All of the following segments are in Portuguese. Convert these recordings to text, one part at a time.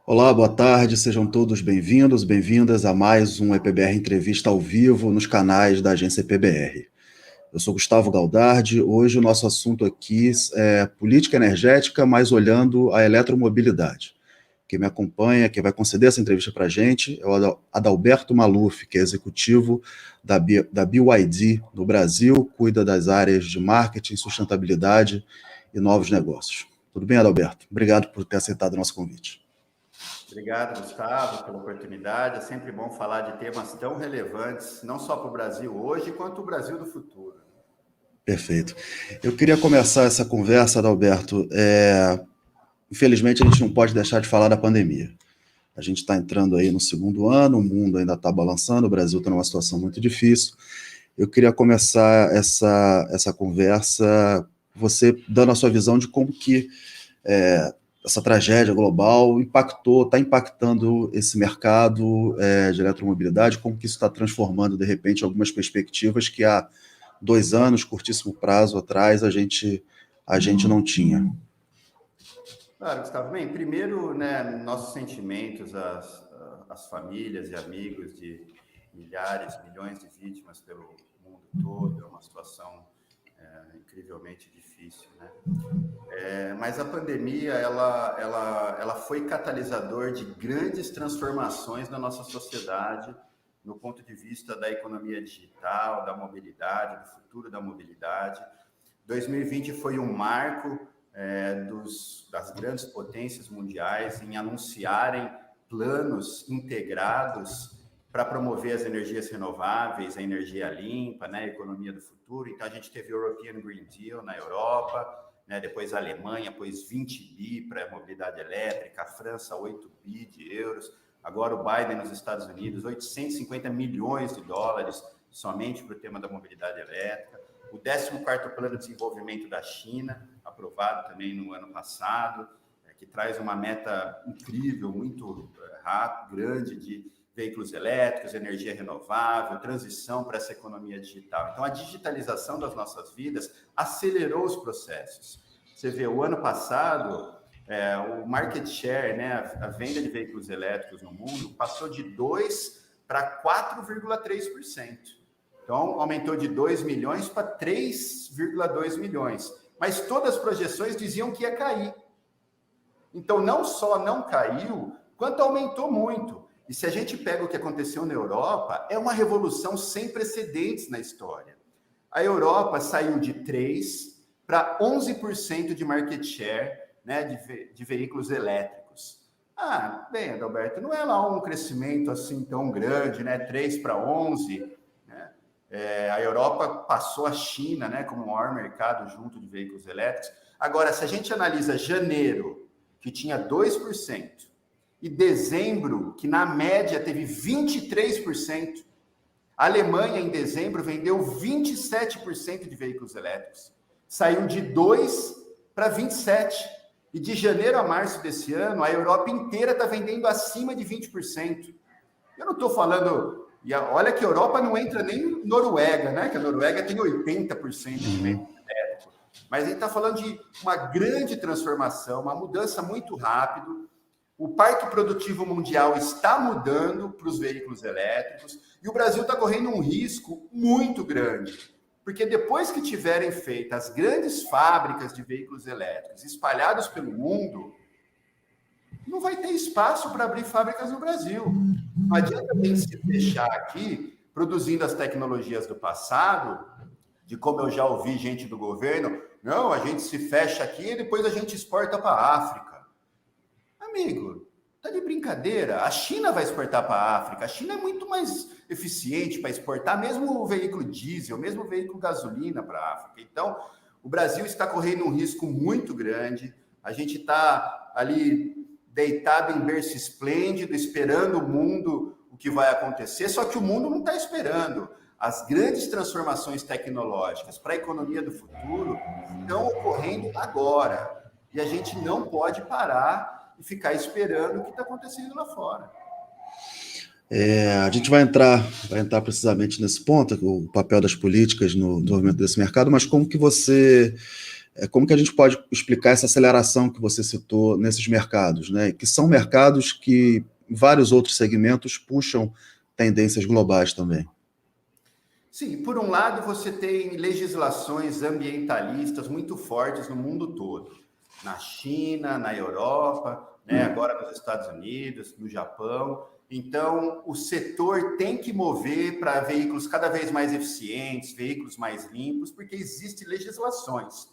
Olá, boa tarde, sejam todos bem-vindos, bem-vindas a mais um EPBR Entrevista ao vivo nos canais da agência EPBR. Eu sou Gustavo Galdardi, hoje o nosso assunto aqui é política energética, mas olhando a eletromobilidade. Quem me acompanha, quem vai conceder essa entrevista para a gente é o Adalberto Maluf, que é executivo da BYD no Brasil, cuida das áreas de marketing, sustentabilidade e novos negócios. Tudo bem, Adalberto? Obrigado por ter aceitado o nosso convite. Obrigado, Gustavo, pela oportunidade. É sempre bom falar de temas tão relevantes, não só para o Brasil hoje, quanto o Brasil do futuro. Perfeito. Eu queria começar essa conversa, Adalberto. Infelizmente, a gente não pode deixar de falar da pandemia. A gente está entrando aí no segundo ano, o mundo ainda está balançando, o Brasil está numa situação muito difícil. Eu queria começar essa conversa, você dando a sua visão de como que essa tragédia global está impactando esse mercado de eletromobilidade, como que isso está transformando, de repente, algumas perspectivas que há 2 anos, curtíssimo prazo atrás, a gente não tinha. Claro, Gustavo. Bem, primeiro, nossos sentimentos às famílias e amigos de milhares, milhões de vítimas pelo mundo todo. É uma situação incrivelmente difícil, né? Mas a pandemia, ela foi catalisador de grandes transformações na nossa sociedade, no ponto de vista da economia digital, da mobilidade, do futuro da mobilidade. 2020 foi um marco das grandes potências mundiais em anunciarem planos integrados para promover as energias renováveis, a energia limpa, né, a economia do futuro. Então, a gente teve o European Green Deal na Europa, né, depois a Alemanha pôs 20 bi para a mobilidade elétrica, a França 8 bi de euros, agora o Biden nos Estados Unidos, 850 milhões de dólares somente para o tema da mobilidade elétrica. O 14º Plano de Desenvolvimento da China, aprovado também no ano passado, que traz uma meta incrível, muito rápida, grande, de veículos elétricos, energia renovável, transição para essa economia digital. Então, a digitalização das nossas vidas acelerou os processos. Você vê, o ano passado, o market share, né, a venda de veículos elétricos no mundo, passou de 2% para 4,3%. Então, aumentou de 2 milhões para 3,2 milhões. Mas todas as projeções diziam que ia cair. Então, não só não caiu, quanto aumentou muito. E se a gente pega o que aconteceu na Europa, é uma revolução sem precedentes na história. A Europa saiu de 3% para 11% de market share, né, de veículos elétricos. Bem, Adalberto, não é lá um crescimento assim tão grande, né? 3 para 11%. A Europa passou a China, né, como o maior mercado junto de veículos elétricos. Agora, se a gente analisa janeiro, que tinha 2%, e dezembro, que na média teve 23%, a Alemanha, em dezembro, vendeu 27% de veículos elétricos. Saiu de 2% para 27%. E de janeiro a março desse ano, a Europa inteira está vendendo acima de 20%. Eu não estou falando... E olha que a Europa não entra nem Noruega, né? Que a Noruega tem 80% de veículo elétrico. Mas a gente está falando de uma grande transformação, uma mudança muito rápida. O parque produtivo mundial está mudando para os veículos elétricos e o Brasil está correndo um risco muito grande. Porque depois que tiverem feito as grandes fábricas de veículos elétricos espalhados pelo mundo, não vai ter espaço para abrir fábricas no Brasil. Não adianta a gente se fechar aqui produzindo as tecnologias do passado, de como eu já ouvi gente do governo, não, a gente se fecha aqui e depois a gente exporta para a África. Amigo, tá de brincadeira. A China vai exportar para a África. A China é muito mais eficiente para exportar, mesmo o veículo diesel, mesmo o veículo gasolina para a África. Então, o Brasil está correndo um risco muito grande. A gente está ali deitado em berço esplêndido, esperando o mundo, o que vai acontecer, só que o mundo não está esperando. As grandes transformações tecnológicas para a economia do futuro estão ocorrendo agora. E a gente não pode parar e ficar esperando o que está acontecendo lá fora. A gente vai entrar precisamente nesse ponto, o papel das políticas no desenvolvimento desse mercado, mas como que você Como que a gente pode explicar essa aceleração que você citou nesses mercados, né? Que são mercados que vários outros segmentos puxam tendências globais também. Sim, por um lado você tem legislações ambientalistas muito fortes no mundo todo, na China, na Europa, né, agora nos Estados Unidos, no Japão. Então, o setor tem que mover para veículos cada vez mais eficientes, veículos mais limpos, porque existem legislações.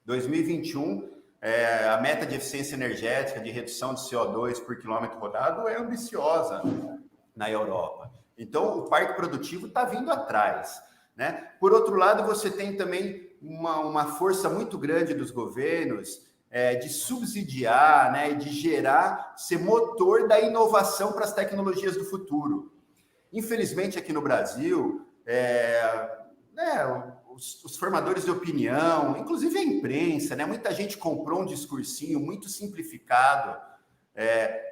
2021, a meta de eficiência energética, de redução de CO2 por quilômetro rodado é ambiciosa na Europa. Então, o parque produtivo está vindo atrás, né? Por outro lado, você tem também uma força muito grande dos governos de subsidiar, né, de gerar, ser motor da inovação para as tecnologias do futuro. Infelizmente, aqui no Brasil, os formadores de opinião, inclusive a imprensa, né, muita gente comprou um discursinho muito simplificado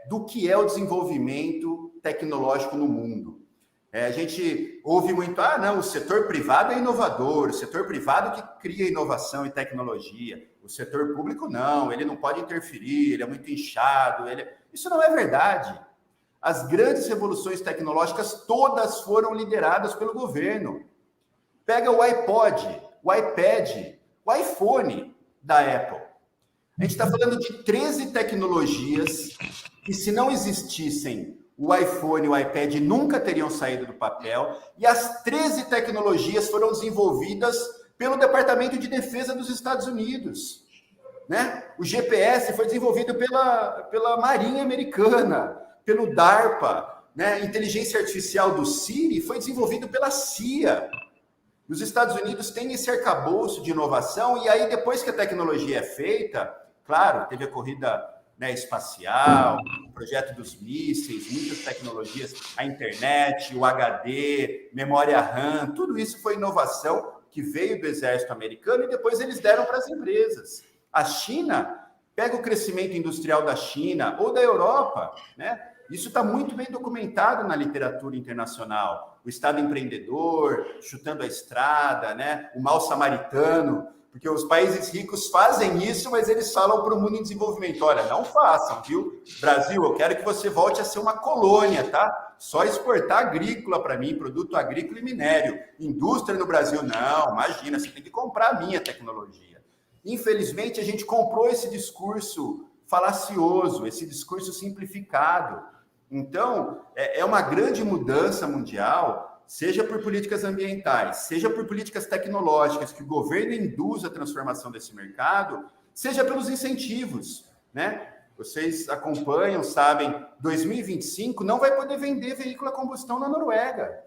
do que é o desenvolvimento tecnológico no mundo. A gente ouve muito, não, o setor privado é inovador, o setor privado que cria inovação e tecnologia, o setor público não, ele não pode interferir, ele é muito inchado. Isso não é verdade. As grandes revoluções tecnológicas todas foram lideradas pelo governo. Pega o iPod, o iPad, o iPhone da Apple. A gente está falando de 13 tecnologias que, se não existissem, o iPhone e o iPad nunca teriam saído do papel, e as 13 tecnologias foram desenvolvidas pelo Departamento de Defesa dos Estados Unidos. Né? O GPS foi desenvolvido pela Marinha Americana, pelo DARPA, né? A inteligência artificial do Siri foi desenvolvido pela CIA. Os Estados Unidos têm esse arcabouço de inovação, e aí, depois que a tecnologia é feita, claro, teve a corrida, né, espacial, o projeto dos mísseis, muitas tecnologias, a internet, o HD, memória RAM, tudo isso foi inovação que veio do exército americano e depois eles deram para as empresas. A China, pega o crescimento industrial da China ou da Europa, né? Isso está muito bem documentado na literatura internacional. O Estado empreendedor, chutando a estrada, né? O mal samaritano, porque os países ricos fazem isso, mas eles falam para o mundo em desenvolvimento: olha, não façam, viu? Brasil, eu quero que você volte a ser uma colônia, tá? Só exportar agrícola para mim, produto agrícola e minério. Indústria no Brasil, não, imagina, você tem que comprar a minha tecnologia. Infelizmente, a gente comprou esse discurso falacioso, esse discurso simplificado. Então, é uma grande mudança mundial, seja por políticas ambientais, seja por políticas tecnológicas, que o governo induz a transformação desse mercado, seja pelos incentivos, né? Vocês acompanham, sabem, 2025 não vai poder vender veículo a combustão na Noruega.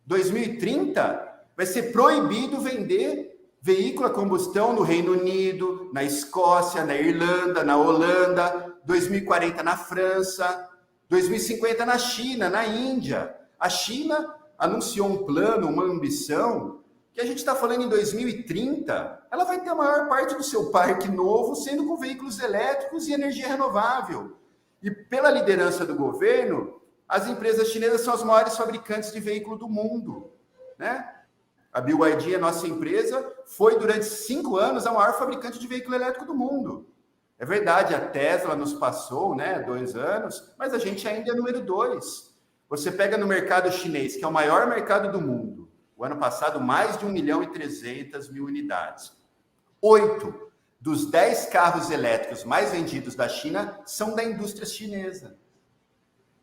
2030 vai ser proibido vender veículo a combustão no Reino Unido, na Escócia, na Irlanda, na Holanda, 2040 na França, 2050 na China, na Índia. A China anunciou um plano, uma ambição, que a gente está falando em 2030, ela vai ter a maior parte do seu parque novo sendo com veículos elétricos e energia renovável. E pela liderança do governo, as empresas chinesas são as maiores fabricantes de veículo do mundo, né? A BYD, a nossa empresa, foi durante 5 anos a maior fabricante de veículo elétrico do mundo. É verdade, a Tesla nos passou, né, 2 anos, mas a gente ainda é número 2. Você pega no mercado chinês, que é o maior mercado do mundo, o ano passado mais de 1.300.000 unidades. 8 dos 10 carros elétricos mais vendidos da China são da indústria chinesa.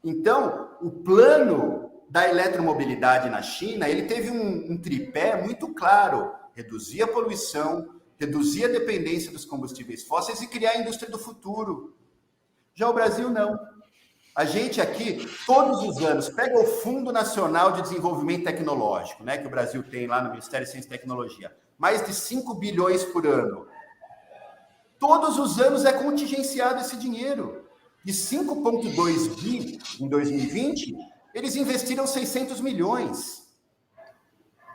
Então, o plano da eletromobilidade na China, ele teve um tripé muito claro: reduzir a poluição, reduzir a dependência dos combustíveis fósseis e criar a indústria do futuro. Já o Brasil, não. A gente aqui, todos os anos, pega o Fundo Nacional de Desenvolvimento Tecnológico, né, que o Brasil tem lá no Ministério de Ciência e Tecnologia, mais de 5 bilhões por ano. Todos os anos é contingenciado esse dinheiro. De 5,2 bi em 2020, eles investiram 600 milhões.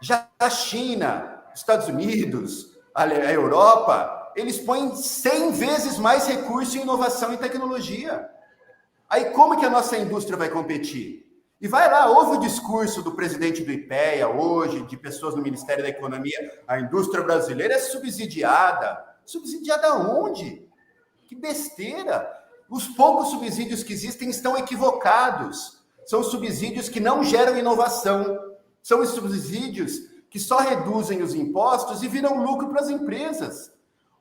Já a China, Estados Unidos, a Europa, eles põem 100 vezes mais recurso em inovação e tecnologia. Aí como que a nossa indústria vai competir? E vai lá, ouve o discurso do presidente do IPEA hoje, de pessoas no Ministério da Economia: a indústria brasileira é subsidiada. Subsidiada onde? Que besteira! Os poucos subsídios que existem estão equivocados. São subsídios que não geram inovação. São os subsídios que só reduzem os impostos e viram lucro para as empresas.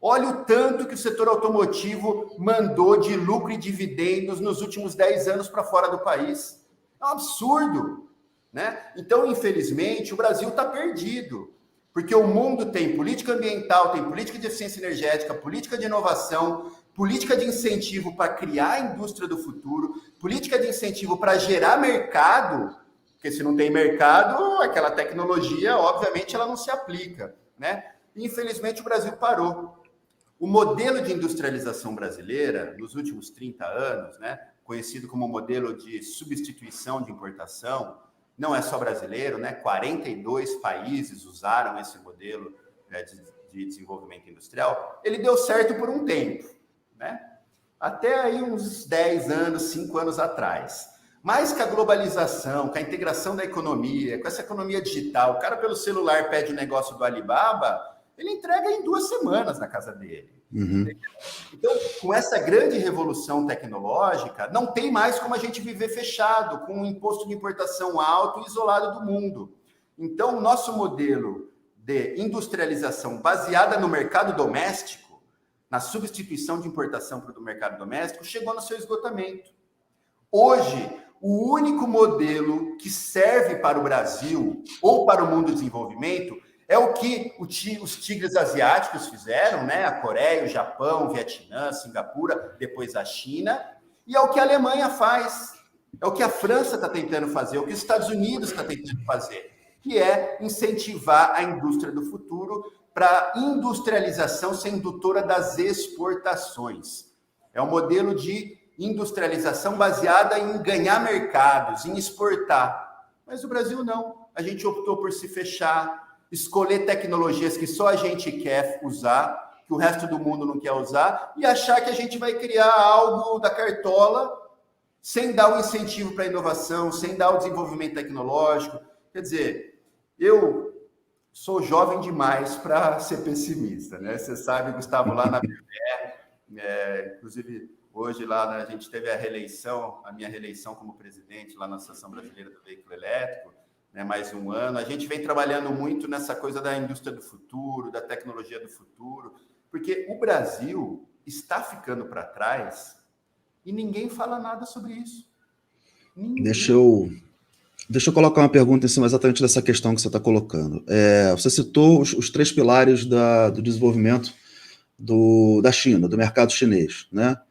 Olha o tanto que o setor automotivo mandou de lucro e dividendos nos últimos 10 anos para fora do país. É um absurdo, né? Então, infelizmente, o Brasil está perdido, porque o mundo tem política ambiental, tem política de eficiência energética, política de inovação, política de incentivo para criar a indústria do futuro, política de incentivo para gerar mercado, porque se não tem mercado, aquela tecnologia, obviamente, ela não se aplica, né? E, infelizmente, o Brasil parou. O modelo de industrialização brasileira, nos últimos 30 anos, né, conhecido como modelo de substituição de importação, não é só brasileiro, né? 42 países usaram esse modelo de desenvolvimento industrial. Ele deu certo por um tempo, né? Até aí uns 10 anos, 5 anos atrás. Mas com a globalização, com a integração da economia, com essa economia digital, o cara pelo celular pede o negócio do Alibaba, ele entrega em 2 semanas na casa dele. Uhum. Então, com essa grande revolução tecnológica, não tem mais como a gente viver fechado, com um imposto de importação alto e isolado do mundo. Então, o nosso modelo de industrialização baseada no mercado doméstico, na substituição de importação para o mercado doméstico, chegou no seu esgotamento. Hoje, o único modelo que serve para o Brasil ou para o mundo do desenvolvimento é o que os tigres asiáticos fizeram, né? A Coreia, o Japão, o Vietnã, Singapura, depois a China, e é o que a Alemanha faz, é o que a França está tentando fazer, é o que os Estados Unidos está tentando fazer, que é incentivar a indústria do futuro para industrialização ser indutora das exportações. É um modelo de industrialização baseada em ganhar mercados, em exportar. Mas o Brasil não. A gente optou por se fechar, escolher tecnologias que só a gente quer usar, que o resto do mundo não quer usar, e achar que a gente vai criar algo da cartola sem dar o incentivo para a inovação, sem dar o desenvolvimento tecnológico. Quer dizer, eu sou jovem demais para ser pessimista, né? Você sabe, Gustavo, lá na BBE, inclusive hoje lá a gente teve a minha reeleição como presidente lá na Associação Brasileira do Veículo Elétrico, né, mais um ano. A gente vem trabalhando muito nessa coisa da indústria do futuro, da tecnologia do futuro, porque o Brasil está ficando para trás e ninguém fala nada sobre isso. Ninguém. Deixa eu colocar uma pergunta em cima exatamente dessa questão que você está colocando. Você citou os 3 pilares do desenvolvimento da China, do mercado chinês, né?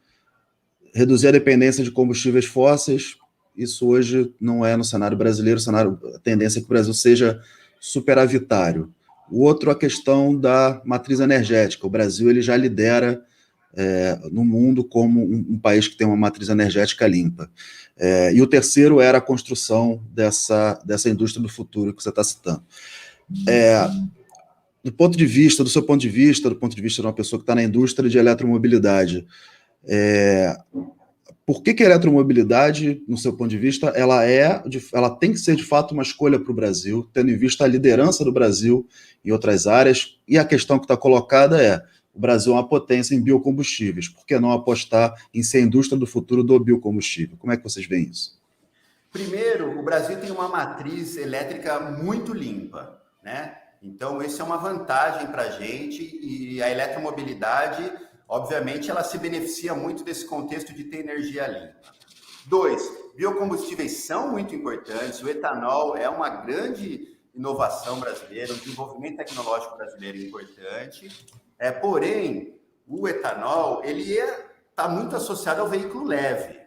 Reduzir a dependência de combustíveis fósseis. Isso hoje não é no cenário brasileiro, a tendência é que o Brasil seja superavitário. O outro, a questão da matriz energética. O Brasil ele já lidera no mundo como um país que tem uma matriz energética limpa. E o terceiro era a construção dessa indústria do futuro que você está citando. Do seu ponto de vista, do ponto de vista de uma pessoa que está na indústria de eletromobilidade, por que a eletromobilidade, no seu ponto de vista, ela tem que ser de fato uma escolha para o Brasil, tendo em vista a liderança do Brasil em outras áreas, e a questão que está colocada é: o Brasil é uma potência em biocombustíveis, por que não apostar em ser a indústria do futuro do biocombustível? Como é que vocês veem isso? Primeiro, o Brasil tem uma matriz elétrica muito limpa, né? Então, isso é uma vantagem para a gente, e a eletromobilidade, obviamente, ela se beneficia muito desse contexto de ter energia limpa. 2, biocombustíveis são muito importantes, o etanol é uma grande inovação brasileira, um desenvolvimento tecnológico brasileiro importante, porém, o etanol, ele está muito associado ao veículo leve,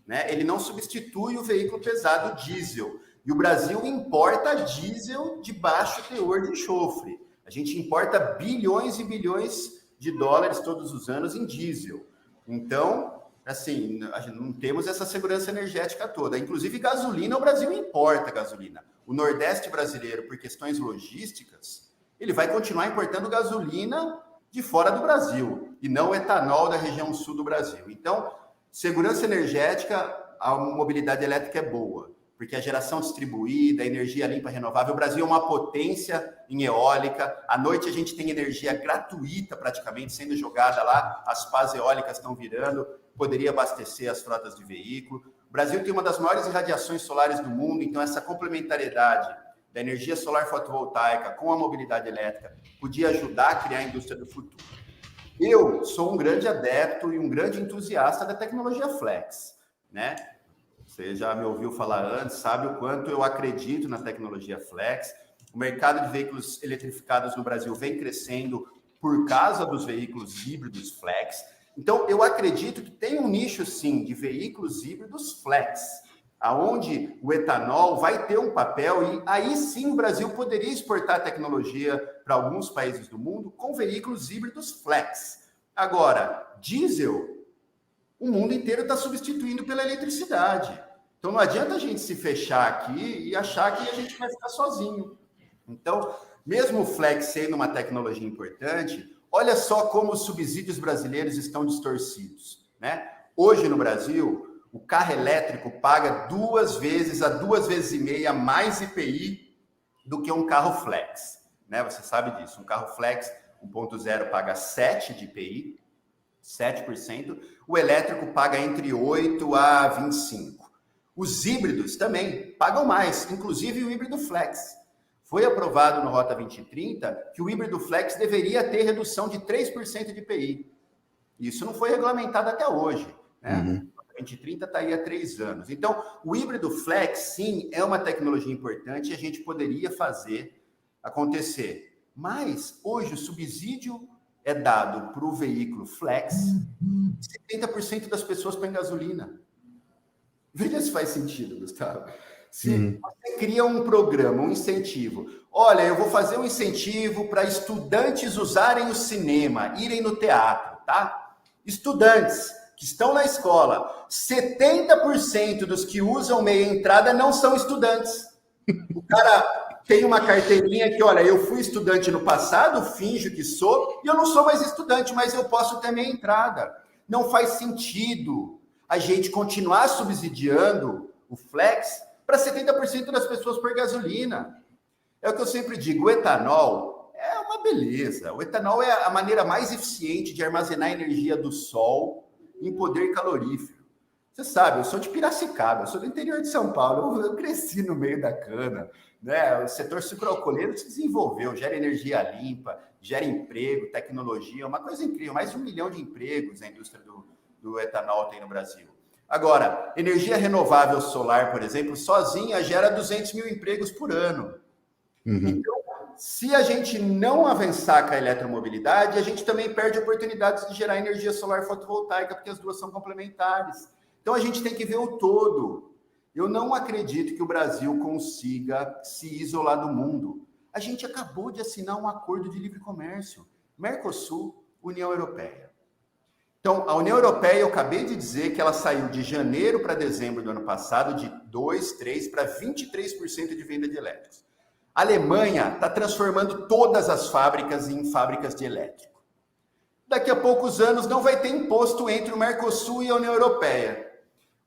né? Ele não substitui o veículo pesado diesel, e o Brasil importa diesel de baixo teor de enxofre. A gente importa bilhões e bilhões de dólares todos os anos em diesel. Então, assim, não temos essa segurança energética toda. Inclusive, gasolina, o Brasil importa gasolina. O Nordeste brasileiro, por questões logísticas, ele vai continuar importando gasolina de fora do Brasil, e não etanol da região sul do Brasil. Então, segurança energética, a mobilidade elétrica é boa. porque a geração distribuída, a energia limpa renovável, o Brasil é uma potência em eólica, à noite a gente tem energia gratuita praticamente sendo jogada lá, as pás eólicas estão virando, poderia abastecer as frotas de veículo. O Brasil tem uma das maiores irradiações solares do mundo, então essa complementariedade da energia solar fotovoltaica com a mobilidade elétrica podia ajudar a criar a indústria do futuro. Eu sou um grande adepto e um grande entusiasta da tecnologia flex, né? Você já me ouviu falar antes, sabe o quanto eu acredito na tecnologia flex. O mercado de veículos eletrificados no Brasil vem crescendo por causa dos veículos híbridos flex. Então, eu acredito que tem um nicho, sim, de veículos híbridos flex, aonde o etanol vai ter um papel e aí sim o Brasil poderia exportar tecnologia para alguns países do mundo com veículos híbridos flex. Agora, diesel, o mundo inteiro está substituindo pela eletricidade. Então não adianta a gente se fechar aqui e achar que a gente vai ficar sozinho. Então, mesmo o flex sendo uma tecnologia importante, olha só como os subsídios brasileiros estão distorcidos, né? Hoje no Brasil, o carro elétrico paga 2 vezes a 2,5 vezes mais IPI do que um carro flex, né? Você sabe disso. Um carro flex 1.0 paga 7 de IPI, 7%. O elétrico paga entre 8 a 25. Os híbridos também pagam mais, inclusive o híbrido flex. Foi aprovado no Rota 2030 que o híbrido flex deveria ter redução de 3% de IPI. Isso não foi regulamentado até hoje, né? Uhum. 2030 está aí há 3 anos. Então, o híbrido flex, sim, é uma tecnologia importante e a gente poderia fazer acontecer. Mas, hoje, o subsídio é dado para o veículo flex, 70% das pessoas põem gasolina. Veja se faz sentido, Gustavo. Se você cria um programa, um incentivo, olha, eu vou fazer um incentivo para estudantes usarem o cinema, irem no teatro, tá? Estudantes que estão na escola, 70% dos que usam meia entrada não são estudantes. O cara tem uma carteirinha que, olha, eu fui estudante no passado, finjo que sou, e eu não sou mais estudante, mas eu posso ter meia entrada. Não faz sentido a gente continuar subsidiando o flex para 70% das pessoas por gasolina. É o que eu sempre digo, o etanol é uma beleza. O etanol é a maneira mais eficiente de armazenar energia do sol em poder calorífero. Você sabe, eu sou de Piracicaba, eu sou do interior de São Paulo, eu cresci no meio da cana, né? O setor sucroalcooleiro se desenvolveu, gera energia limpa, gera emprego, tecnologia, uma coisa incrível, mais de 1 milhão de empregos a indústria do etanol tem no Brasil. Agora, energia renovável solar, por exemplo, sozinha gera 200 mil empregos por ano. Então, se a gente não avançar com a eletromobilidade, a gente também perde oportunidades de gerar energia solar fotovoltaica, porque as duas são complementares. Então, a gente tem que ver o todo. Eu não acredito que o Brasil consiga se isolar do mundo. A gente acabou de assinar um acordo de livre comércio. Mercosul, União Europeia. Então, a União Europeia, eu acabei de dizer que ela saiu de janeiro para dezembro do ano passado de 2, 3 para 23% de venda de elétricos. A Alemanha está transformando todas as fábricas em fábricas de elétrico. Daqui a poucos anos não vai ter imposto entre o Mercosul e a União Europeia.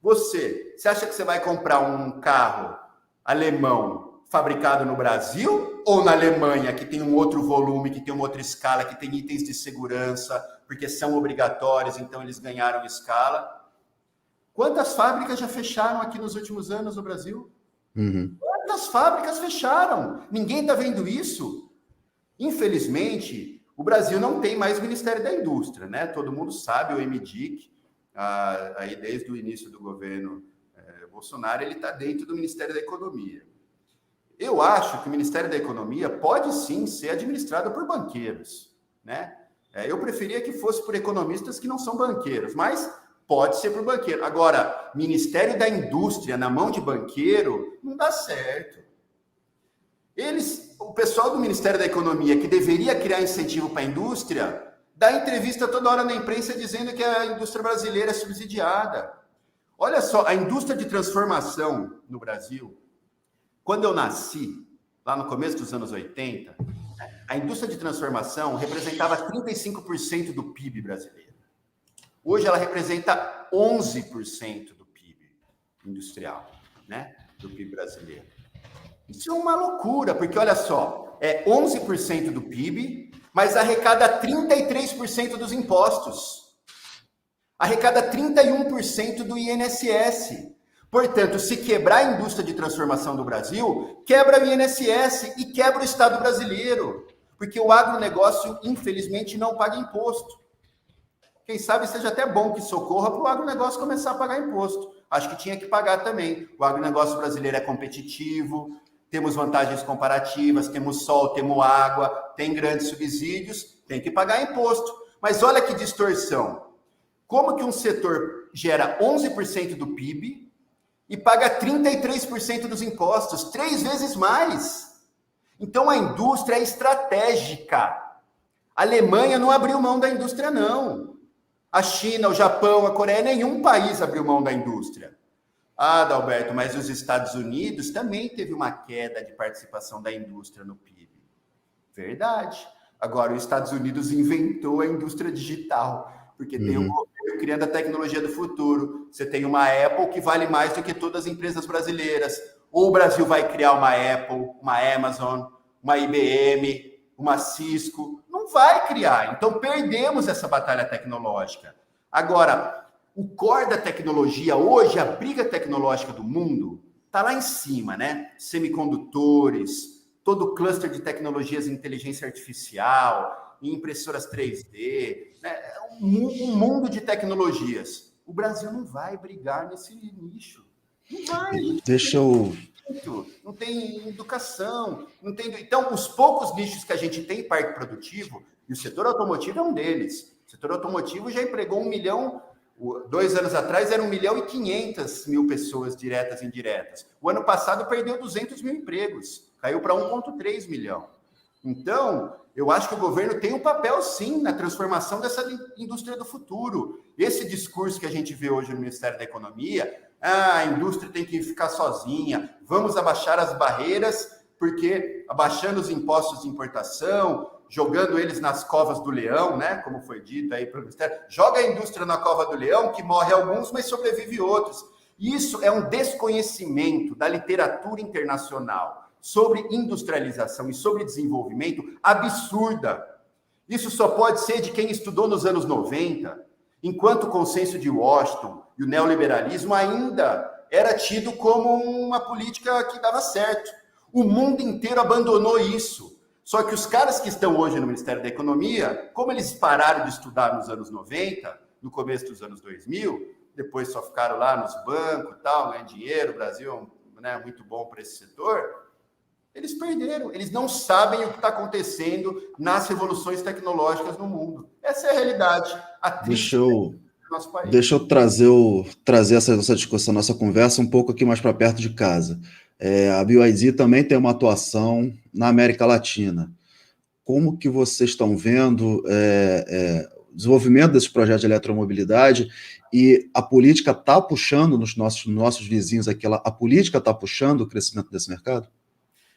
Você acha que você vai comprar um carro alemão fabricado no Brasil ou na Alemanha, que tem um outro volume, que tem uma outra escala, que tem itens de segurança, porque são obrigatórios, então eles ganharam escala? Quantas fábricas já fecharam aqui nos últimos anos no Brasil? Quantas fábricas fecharam? Ninguém está vendo isso? Infelizmente, o Brasil não tem mais Ministério da Indústria, né? Todo mundo sabe, o MDIC, aí desde o início do governo Bolsonaro, ele está dentro do Ministério da Economia. Eu acho que o Ministério da Economia pode sim ser administrado por banqueiros, né? Eu preferia que fosse por economistas que não são banqueiros, mas pode ser por banqueiro. Agora, Ministério da Indústria na mão de banqueiro não dá certo. O pessoal do Ministério da Economia, que deveria criar incentivo para a indústria, dá entrevista toda hora na imprensa dizendo que a indústria brasileira é subsidiada. Olha só, a indústria de transformação no Brasil, quando eu nasci, lá no começo dos anos 80, a indústria de transformação representava 35% do PIB brasileiro. Hoje ela representa 11% do PIB industrial, né? do PIB brasileiro. Isso é uma loucura, porque olha só, é 11% do PIB, mas arrecada 33% dos impostos. Arrecada 31% do INSS. Portanto, se quebrar a indústria de transformação do Brasil, quebra o INSS e quebra o Estado brasileiro. Porque o agronegócio, infelizmente, não paga imposto. Quem sabe seja até bom que socorra para o agronegócio começar a pagar imposto. Acho que tinha que pagar também. O agronegócio brasileiro é competitivo, temos vantagens comparativas, temos sol, temos água, tem grandes subsídios, tem que pagar imposto. Mas olha que distorção. Como que um setor gera 11% do PIB e paga 33% dos impostos? 3 vezes mais. Então a indústria é estratégica. A Alemanha não abriu mão da indústria, não. A China, o Japão, a Coreia, nenhum país abriu mão da indústria. Ah, Adalberto, mas os Estados Unidos também teve uma queda de participação da indústria no PIB. Verdade. Agora, os Estados Unidos inventou a indústria digital, porque tem um governo criando a tecnologia do futuro. Você tem uma Apple que vale mais do que todas as empresas brasileiras. Ou o Brasil vai criar uma Apple, uma Amazon, uma IBM, uma Cisco. Não vai criar. Então, perdemos essa batalha tecnológica. Agora, o core da tecnologia, hoje, a briga tecnológica do mundo, está lá em cima, né? Semicondutores, todo o cluster de tecnologias de inteligência artificial, impressoras 3D, né? Um mundo de tecnologias. O Brasil não vai brigar nesse nicho. Não vai. Não tem educação, não tem... Então, os poucos nichos que a gente tem em parque produtivo, e o setor automotivo é um deles. O setor automotivo já empregou 1 milhão... 2 anos atrás eram 1.500.000 pessoas diretas e indiretas. O ano passado perdeu 200 mil empregos, caiu para 1,3 milhão. Então, eu acho que o governo tem um papel, sim, na transformação dessa indústria do futuro. Esse discurso que a gente vê hoje no Ministério da Economia, a indústria tem que ficar sozinha, vamos abaixar as barreiras, porque abaixando os impostos de importação, jogando eles nas covas do leão, né? Como foi dito aí pelo Ministério, joga a indústria na cova do leão, que morre alguns, mas sobrevive outros. Isso é um desconhecimento da literatura internacional sobre industrialização e sobre desenvolvimento absurda. Isso só pode ser de quem estudou nos anos 90, enquanto o consenso de Washington e o neoliberalismo ainda era tido como uma política que dava certo. O mundo inteiro abandonou isso. Só que os caras que estão hoje no Ministério da Economia, como eles pararam de estudar nos anos 90, no começo dos anos 2000, depois só ficaram lá nos bancos, tal, ganhando dinheiro, o Brasil é muito bom para esse setor, eles perderam. Eles não sabem o que está acontecendo nas revoluções tecnológicas no mundo. Essa é a realidade. Do nosso país. Deixa eu trazer essa discussão, nossa conversa um pouco aqui mais para perto de casa. A BYD também tem uma atuação na América Latina. Como que vocês estão vendo o desenvolvimento desse projeto de eletromobilidade e a política está puxando nos nossos vizinhos aqui, a política está puxando o crescimento desse mercado?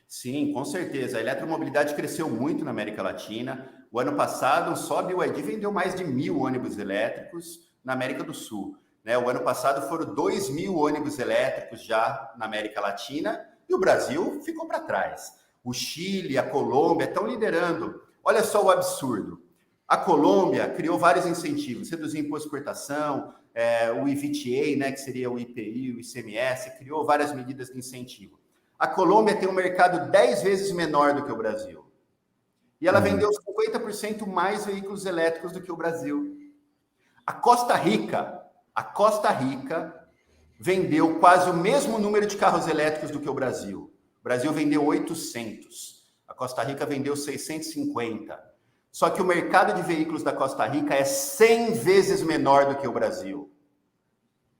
Sim, com certeza. A eletromobilidade cresceu muito na América Latina. O ano passado, só a BYD vendeu mais de 1.000 ônibus elétricos na América do Sul. O ano passado foram 2.000 ônibus elétricos já na América Latina e o Brasil ficou para trás. O Chile, a Colômbia estão liderando. Olha só o absurdo. A Colômbia criou vários incentivos, reduziu imposto de exportação, o IVTA, né, que seria o IPI, o ICMS, criou várias medidas de incentivo. A Colômbia tem um mercado 10 vezes menor do que o Brasil. E ela vendeu 50% mais veículos elétricos do que o Brasil. A Costa Rica vendeu quase o mesmo número de carros elétricos do que o Brasil. O Brasil vendeu 800. A Costa Rica vendeu 650. Só que o mercado de veículos da Costa Rica é 100 vezes menor do que o Brasil.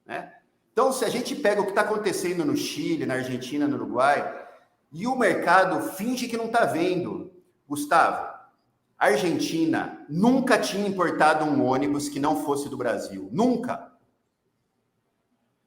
Né? Então, se a gente pega o que está acontecendo no Chile, na Argentina, no Uruguai, e o mercado finge que não está vendo. Gustavo, a Argentina nunca tinha importado um ônibus que não fosse do Brasil. Nunca.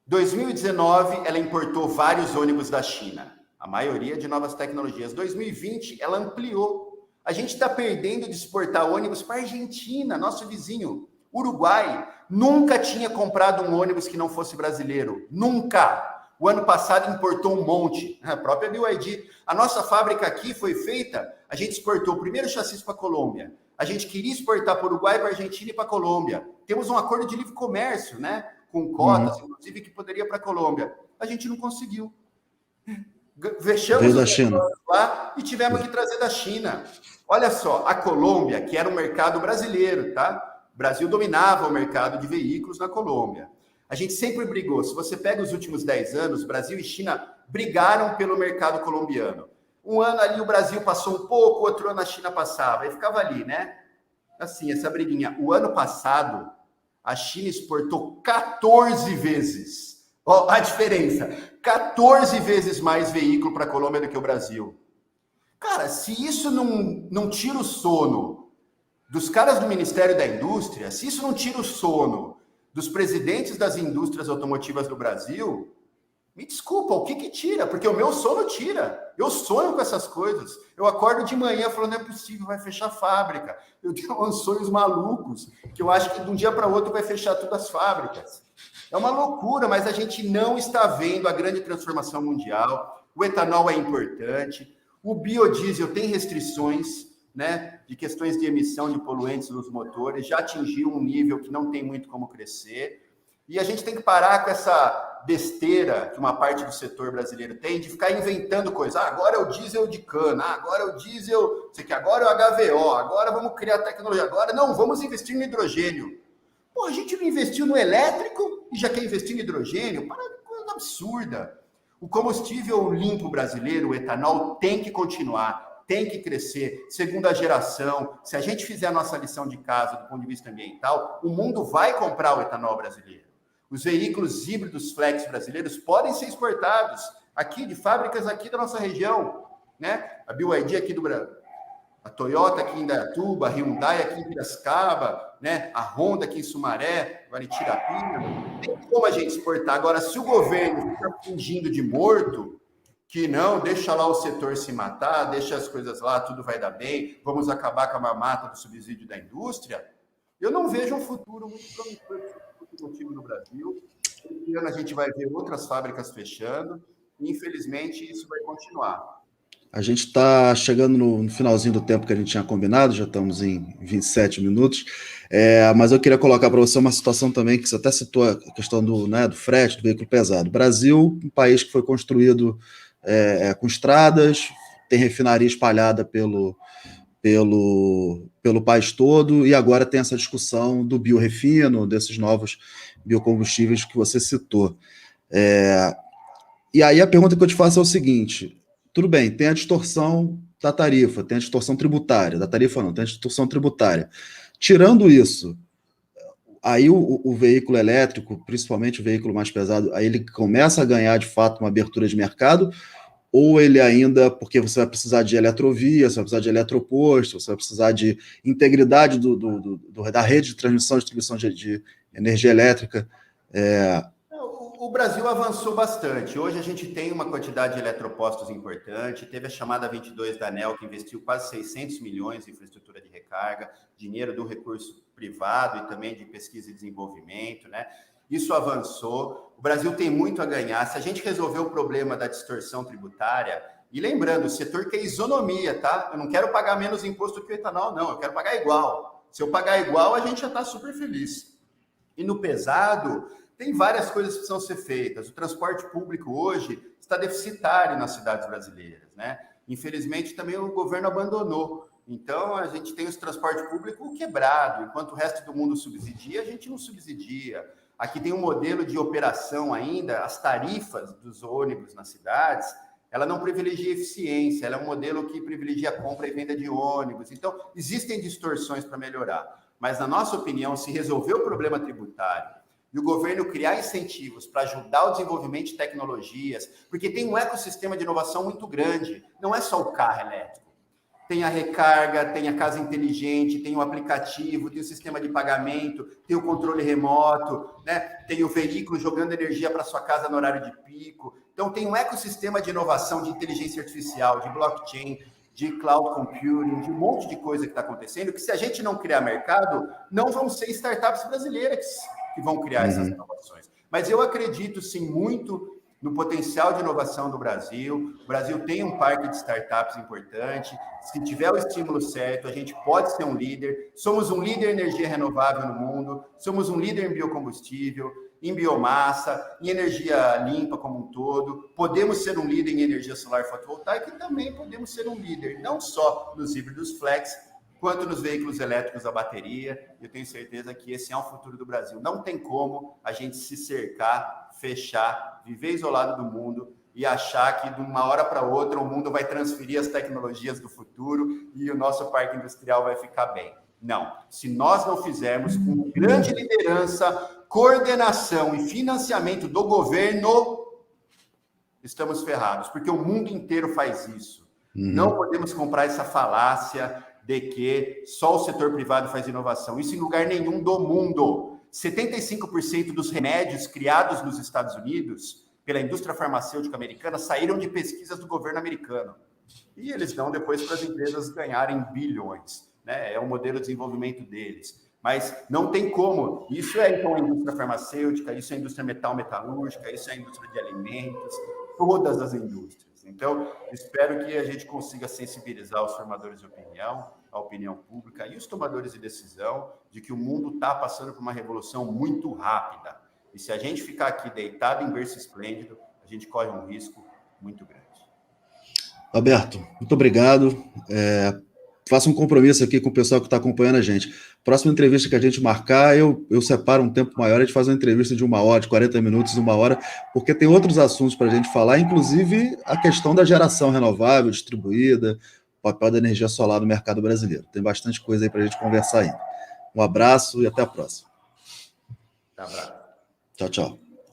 2019, ela importou vários ônibus da China, a maioria de novas tecnologias. 2020, ela ampliou. A gente está perdendo de exportar ônibus para a Argentina, nosso vizinho. Uruguai nunca tinha comprado um ônibus que não fosse brasileiro. Nunca. O ano passado importou um monte, a própria BYD. A nossa fábrica aqui foi feita, a gente exportou o primeiro chassi para a Colômbia. A gente queria exportar para o Uruguai, para a Argentina e para a Colômbia. Temos um acordo de livre comércio, né? Com cotas, inclusive, que poderia para a Colômbia. A gente não conseguiu. Fechamos da China lá e tivemos que trazer da China. Olha só, a Colômbia, que era um mercado brasileiro, tá? O Brasil dominava o mercado de veículos na Colômbia. A gente sempre brigou. Se você pega os últimos 10 anos, Brasil e China brigaram pelo mercado colombiano. Um ano ali o Brasil passou um pouco, outro ano a China passava. E ficava ali, né? Assim, essa briguinha. O ano passado, a China exportou 14 vezes. Ó, a diferença. 14 vezes mais veículo para a Colômbia do que o Brasil. Cara, se isso não tira o sono dos caras do Ministério da Indústria, se isso não tira o sono dos presidentes das indústrias automotivas do Brasil, me desculpa, o que tira? Porque o meu sono tira. Eu sonho com essas coisas. Eu acordo de manhã falando, não é possível, vai fechar a fábrica. Eu tenho uns sonhos malucos, que eu acho que de um dia para o outro vai fechar todas as fábricas. É uma loucura, mas a gente não está vendo a grande transformação mundial. O etanol é importante. O biodiesel tem restrições, né, de questões de emissão de poluentes nos motores, já atingiu um nível que não tem muito como crescer. E a gente tem que parar com essa besteira que uma parte do setor brasileiro tem de ficar inventando coisas. Agora é o diesel de cana, agora é o diesel, sei que agora é o HVO, agora vamos criar tecnologia, agora não, vamos investir no hidrogênio. Pô, a gente não investiu no elétrico e já quer investir no hidrogênio? Para de coisa absurda. O combustível limpo brasileiro, o etanol, tem que continuar, tem que crescer. Segunda geração, se a gente fizer a nossa lição de casa do ponto de vista ambiental, o mundo vai comprar o etanol brasileiro. Os veículos híbridos flex brasileiros podem ser exportados aqui, de fábricas aqui da nossa região, né? A BYD aqui do Brasil, a Toyota aqui em Indaiatuba, a Hyundai aqui em Piracicaba, né? A Honda aqui em Sumaré, agora em Tirapina. Tem como a gente exportar. Agora, se o governo ficar fingindo de morto, que não, deixa lá o setor se matar, deixa as coisas lá, tudo vai dar bem, vamos acabar com a mamata do subsídio da indústria, eu não vejo um futuro muito promissor motivo no Brasil. Esse ano a gente vai ver outras fábricas fechando e, infelizmente, isso vai continuar. A gente está chegando no finalzinho do tempo que a gente tinha combinado, já estamos em 27 minutos, mas eu queria colocar para você uma situação também, que você até citou a questão do frete, do veículo pesado. Brasil, um país que foi construído com estradas, tem refinaria espalhada pelo país todo, e agora tem essa discussão do biorefino, desses novos biocombustíveis que você citou. E aí a pergunta que eu te faço é o seguinte: tudo bem, tem a distorção da tarifa, tem a distorção tributária, da tarifa não, tem a distorção tributária. Tirando isso, aí o veículo elétrico, principalmente o veículo mais pesado, aí ele começa a ganhar de fato uma abertura de mercado, ou ele ainda, porque você vai precisar de eletrovia, você vai precisar de eletroposto, você vai precisar de integridade da rede de transmissão e distribuição de energia elétrica. O Brasil avançou bastante. Hoje a gente tem uma quantidade de eletropostos importante. Teve a chamada 22 da ANEEL, que investiu quase 600 milhões em infraestrutura de recarga, dinheiro do recurso privado e também de pesquisa e desenvolvimento, né? Isso avançou. O Brasil tem muito a ganhar. Se a gente resolver o problema da distorção tributária, e lembrando, o setor quer isonomia, tá? Eu não quero pagar menos imposto que o etanol, não. Eu quero pagar igual. Se eu pagar igual, a gente já está super feliz. E no pesado, tem várias coisas que precisam ser feitas. O transporte público hoje está deficitário nas cidades brasileiras, né? Infelizmente, também o governo abandonou. Então, a gente tem o transporte público quebrado. Enquanto o resto do mundo subsidia, a gente não subsidia. Aqui tem um modelo de operação ainda, as tarifas dos ônibus nas cidades, ela não privilegia eficiência, ela é um modelo que privilegia a compra e venda de ônibus. Então, existem distorções para melhorar. Mas, na nossa opinião, se resolver o problema tributário e o governo criar incentivos para ajudar o desenvolvimento de tecnologias, porque tem um ecossistema de inovação muito grande, não é só o carro elétrico. Tem a recarga, tem a casa inteligente, tem o aplicativo, tem o sistema de pagamento, tem o controle remoto, né? Tem o veículo jogando energia para sua casa no horário de pico. Então, tem um ecossistema de inovação, de inteligência artificial, de blockchain, de cloud computing, de um monte de coisa que está acontecendo, que se a gente não criar mercado, não vão ser startups brasileiras que vão criar essas inovações. Mas eu acredito, sim, muito no potencial de inovação do Brasil. O Brasil tem um parque de startups importante. Se tiver o estímulo certo, a gente pode ser um líder. Somos um líder em energia renovável no mundo, somos um líder em biocombustível, em biomassa, em energia limpa como um todo. Podemos ser um líder em energia solar fotovoltaica e também podemos ser um líder, não só nos híbridos flex, quanto nos veículos elétricos a bateria. Eu tenho certeza que esse é o futuro do Brasil. Não tem como a gente se cercar, fechar, viver isolado do mundo e achar que de uma hora para outra o mundo vai transferir as tecnologias do futuro e o nosso parque industrial vai ficar bem. Não. Se nós não fizermos com grande liderança, coordenação e financiamento do governo, estamos ferrados, porque o mundo inteiro faz isso. Não podemos comprar essa falácia de que só o setor privado faz inovação. Isso em lugar nenhum do mundo. 75% dos remédios criados nos Estados Unidos pela indústria farmacêutica americana saíram de pesquisas do governo americano. E eles dão depois para as empresas ganharem bilhões, né? É o modelo de desenvolvimento deles. Mas não tem como. Isso é, então, a indústria farmacêutica, isso é a indústria metalúrgica, isso é a indústria de alimentos, todas as indústrias. Então, espero que a gente consiga sensibilizar os formadores de opinião, a opinião pública e os tomadores de decisão de que o mundo está passando por uma revolução muito rápida. E se a gente ficar aqui deitado em berço esplêndido, a gente corre um risco muito grande. Alberto, muito obrigado. Faça um compromisso aqui com o pessoal que está acompanhando a gente. Próxima entrevista que a gente marcar, eu separo um tempo maior, a gente faz uma entrevista de 1 hora, de 40 minutos, 1 hora, porque tem outros assuntos para a gente falar, inclusive a questão da geração renovável, distribuída, o papel da energia solar no mercado brasileiro. Tem bastante coisa aí para a gente conversar ainda. Um abraço e até a próxima. Abraço. Tchau, tchau.